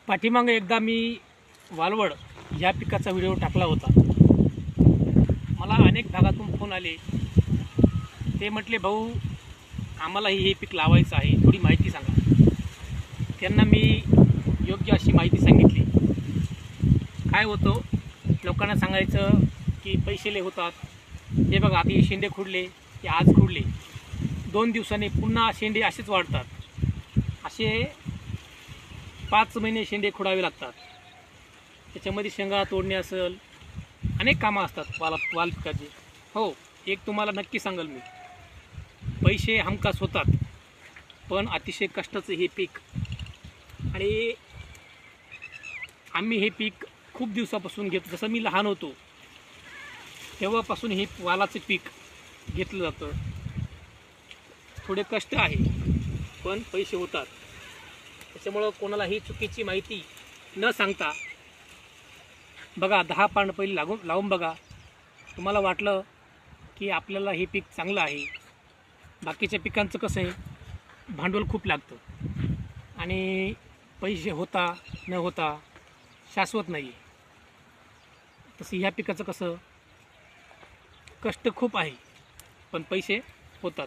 पाठीमागे एकदा मी वालवड या पिकाचा व्हिडिओ टाकला होता. मला अनेक भागातून फोन आले. ते म्हटले, भाऊ आम्हालाही हे पीक लावायचं आहे, थोडी माहिती सांगा. त्यांना मी योग्य अशी माहिती सांगितली. काय होतं, लोकांना सांगायचं की पैसे लय होतात. हे बघा, आता हे शेंडे खुडले, ते आज खुडले, 2 दिवसांनी पुन्हा शेंडे असेच वाढतात. असे 5 महिने शेंडे खुडावे लागतात. त्याच्यामध्ये शेंगा तोडणे असेल, अनेक कामं असतात वाल पिकाचे. हो, एक तुम्हाला नक्की सांगाल मी, पैसे हमखास होतात, पण अतिशय कष्टाचं हे पीक. आणि आम्ही हे पीक खूप दिवसापासून घेतो. जसं मी लहान होतो तेव्हापासून हे वालाचं पीक घेतलं जातं. थोडे कष्ट आहे, पण पैसे होतात. त्याच्यामुळं कोणालाही चुकीची माहिती न सांगता बघा, 10 पान पहिले लावून बघा. तुम्हाला वाटलं की आपल्याला हे पीक चांगलं आहे. बाकीच्या पिकांचं कसं आहे, भांडवल खूप लागतं आणि पैसे होता न होता शाश्वत नाही. तसं ह्या पिकाचं कसं, कष्ट खूप आहे पण पैसे होतात.